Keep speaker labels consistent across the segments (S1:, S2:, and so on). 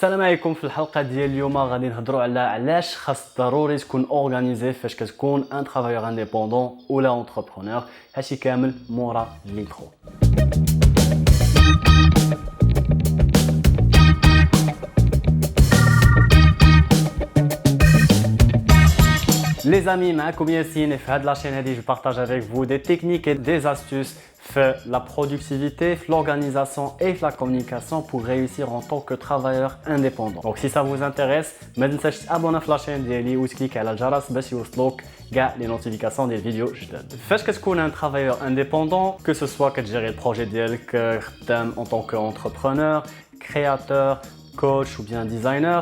S1: السلام عليكم. في الحلقه ديال اليوم غادي نهضروا على علاش خاص ضروري تكون اورغانيزي فاش كتكون ان ترافايور انديبوندون ولا اونتربرونور. هادشي كامل مورا لينترو. Les amis, معكم ياسين. في هاد لاشين هادي je partage avec vous des techniques et des astuces في la productivité, l'organisation et la communication pour réussir en tant que travailleur indépendant. Donc si ça vous intéresse, ما تنساش تابونا في لاشين ديالي وتكليك على الجرس باش يوصلوك كاع لي نوتيفيكاسيون ديال فيديو جداد. فاش كتكون un travailleur indépendant, que ce soit كتجيري البروجي ديالك خدام en tant qu'entrepreneur, créateur, coach ou bien designer,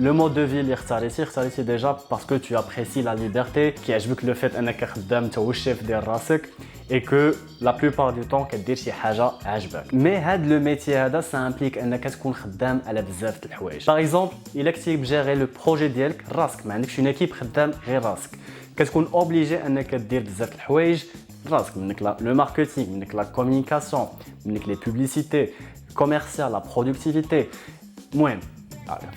S1: le mode de vie اللي اختاريتي déjà parce que tu apprécies la liberté, كيعجبك le fait انك خدام انت هو الشيف ديال راسك et que la plupart du temps كدير شي حاجه عجبك. مي هاد لو ميتي هذا ça implique انك تكون خدام على بزاف د الحوايج. باغ اكزومبل الا كنتي بجيري لو بروجي ديالك راسك، ما عندكش اون ايكيب خدام غير راسك، كتكون اوبليجي انك دير بزاف د الحوايج راسك، منك لو ماركتينغ، منك لا كومونيكاسيون، منك لي بوبليسيتي كوميرسيال، لا برودكتيفيتي. المهم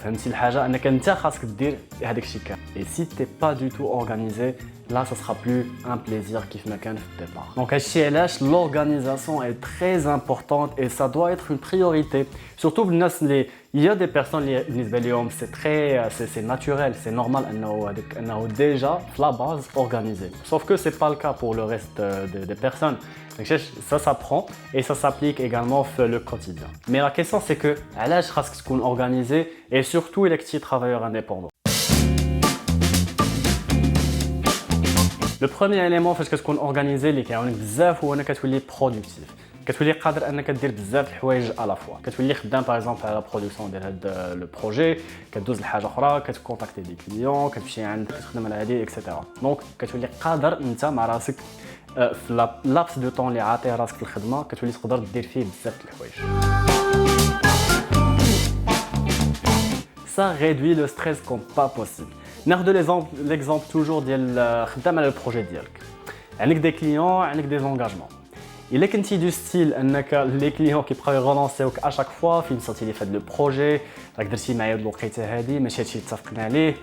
S1: فهمتي الحاجه انك انت خاصك دير هذاك الشيء كامل. Et si t'es pas du tout organisé, là ça sera plus un plaisir كيف ما كان في الديبار. Donc هادشي علاش l'organisation est très importante et ça doit être une priorité, surtout بالناس اللي il y a des personnes اللي بالنسبه لهم c'est naturel, c'est normal انه déjà في la base organisé. Sauf que c'est pas le cas pour le reste des personnes. Donc ça s'apprend et ça s'applique également dans le quotidien. Mais la question c'est que علاش خاصك تكون organisé et surtout les petits travailleurs indépendants. Le premier élément فاش كتكون organisé اللي كيعاونك بزاف هو انك كتولي productif. كتولي قادر انك دير بزاف الحوايج على فوا. كتولي خدام باغ اكزومبل على برودكسيون ديال هذا لو بروجي، كدوز لحاجه اخرى، كتكونتاكتي دي كليون، كتمشي عند كتخدم على هذه اكسيتيرا. دونك كتولي قادر انت مع راسك في لابس دو طون اللي عاطيه راسك الخدمه كتولي تقدر دير فيه بزاف د الحوايج. Ça réduit le stress comme pas possible. ناخذ l'exemple toujours ديال خدام على البروجي ديالك. عندك دي كليون، عندك دي زونغاجمون. الا كنتي دو ستيل انك لي كليون كيبقاو يغونسيوك اشاك فوا فين صرتي لي في هذا لو بروجي، راك درتي معايا هاد الوقيته هادي ماشي هادشي اللي اتفقنا عليه،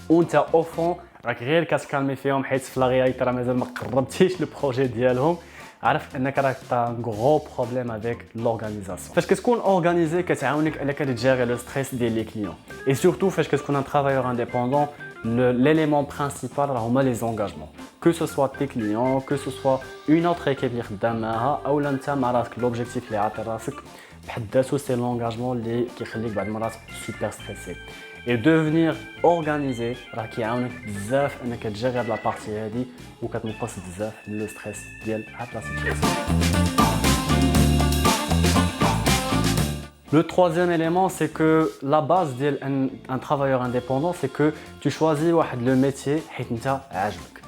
S1: وانت او فون راك غير كتكالمي فيهم حيت في لا رياليتي راه مازال ما قربتيش لو بروجي ديالهم. عرف انك راك ان غرو بروبليم افيك لورغانيزاسيون. فاش كتكون اورغانيزي كتعاونك انك تجيري لو ستريس ديال لي كليون. اي سورتو فاش كتكون ان ترافايور انديبوندون l'élément principal هما لي زونغاجمون. Que ce soit tes clients, que ce soit une autre équipe اللي خدام معاها او انت مع راسك لوبجيكتيف اللي عاطي راسك بحد ذاته سي لونغاجمون اللي كيخليك بعض المرات سوبر ستريسي. Et devenir organisé راه كيعاونك بزاف انك تجيري هاد لا بارتي هادي وكتنقص بزاف من لو ستريس ديال هاد لا سيتوياسيون. Le troisième élément, c'est que la base d'un travailleur indépendant, c'est que tu choisis le métier حيت انت عاجبك.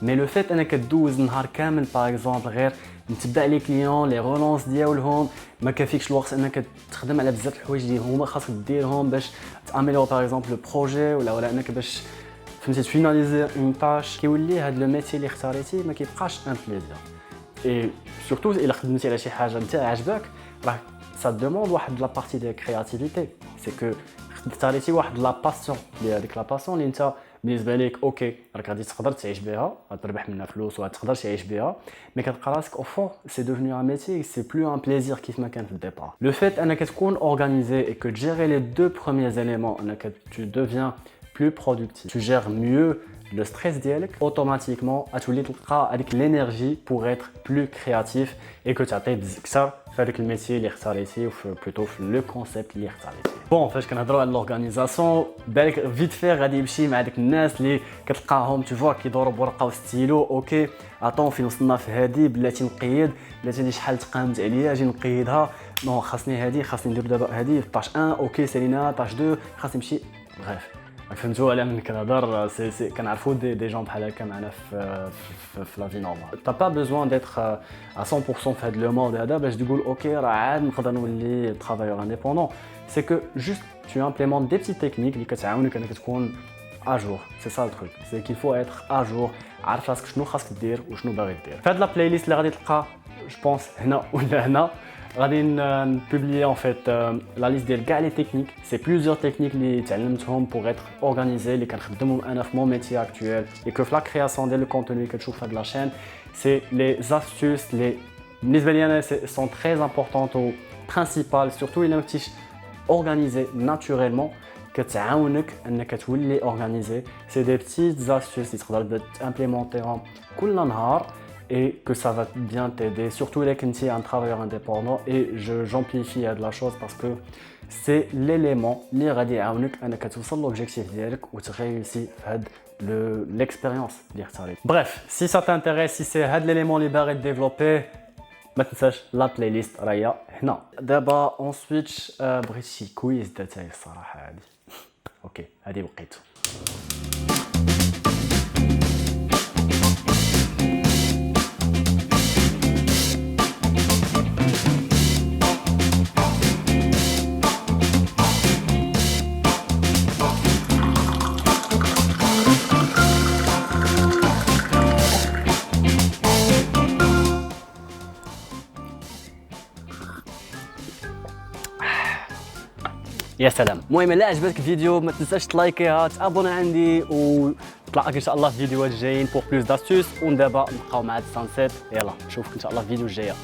S1: Mais le fait انك تدوز نهار كامل par exemple غير نتبع لي كليون لي رولونس ديالهم، ما كافيكش الوقت انك تخدم على بزاف الحوايج اللي هما خاصك ديرهم باش تاميليور باغ اكزومبل لو بروجي ولا انك باش فهمتي تفيناليزي اون طاش. كيولي هذا لو ميتي اللي اختاريتي ما كيبقاش ان بليزير. اي سورتو الا خدمتي على شي حاجه انت عاجبك راه ça demande واحد لا بارتي ديال كرياتيفيتي. سي كو اختاريتي واحد لا باسيون اللي هذيك لا باسيون اللي انت بالنسبه ليك اوكي راك غادي تقدر تعيش بها، غتربح منها فلوس وغتقدر تعيش بها، مي كتلقى راسك او فون سي دوفني ان ميتي، سي بلو ان بليزير كيف ما كان في الديبار. لو فيت انك تكون اورغانيزي اي كو تجيري لي دو بروميير éléments انك tu deviens plus productif, tu gères mieux le stress ديالك automatiquement غتولي تلقى هذيك l'énergie pour être plus créatif et que تعطي اكثر في هذاك الميتي اللي اختاريتي وفي بلوتو في لو كونسيبت اللي اختاريتي. بون فاش كنهضروا على لورغانيزاسيون بالك فيت في غادي يمشي مع داك الناس اللي كتلقاهم تشوفوا كيدوروا بورقه وستيلو، اوكي اطون فين وصلنا في هذه بلاتي نقيد، بلاتي اللي شحال تقامت عليا اجي نقيدها، نو خاصني هذه، خاصني ندير دابا هذه طاش 1 اوكي سالينا طاش 2 خاصني نمشي. بغيف فهمتوا على من كنهضر سي كنعرفوا دي جون بحال هكا معنا في لا في نورمال. تا با بيزوان ديتر ا 100% في هذا لو مود هذا باش تقول اوكي راه عاد نقدر نولي ترافايور انديبوندون. سي كو جوست تو امبليمونت دي بتي تكنيك اللي كتعاونك انك تكون اجور. سي سا التروك، سي كيل فو اتر اجور، عارف راسك شنو خاصك دير وشنو باغي دير. في هاد لا بلاي ليست اللي غادي تلقى جو بونس هنا ولا هنا غادي نبوبليي en fait la liste ديال كاع لي تكنيك. سي بليزيور تكنيك اللي تعلمتهم pour être organisé اللي كنخدمهم انا في مون ميتي اكطويل et que في لا كرياسيون ديال لو كونتوني اللي كتشوف هاد لا chaîne. C'est les astuces les بالنسبه لي انا sont très importantes ou principales surtout الا ما كنتيش organisé naturellement كتعاونك انك تولي organisé. C'est des petites astuces اللي تقدر تimplémenterهم كل نهار et que ça va bien t'aider, surtout les quand tu es un travailleur indépendant. Et j'amplifie de la chose parce que c'est l'élément qui va t'aider à atteindre l'objectif et tu réussis l'expérience. Bref, si ça t'intéresse, si c'est l'élément qui va te développer, ما تنساش la playlist راهي هنا. دابا on switch بغيت شي كويز داتاي الصراحه هادي. اوكي هادي وقيته. يا سلام. المهم الا عجبتك الفيديو ما تنساش تلايكيها تابونا عندي وطلعك ان شاء الله في فيديوهات جايين بور بلوس داستوس. ودابا نبقاو مع السانسيت. يلا نشوفك ان شاء الله في الفيديو الجايه.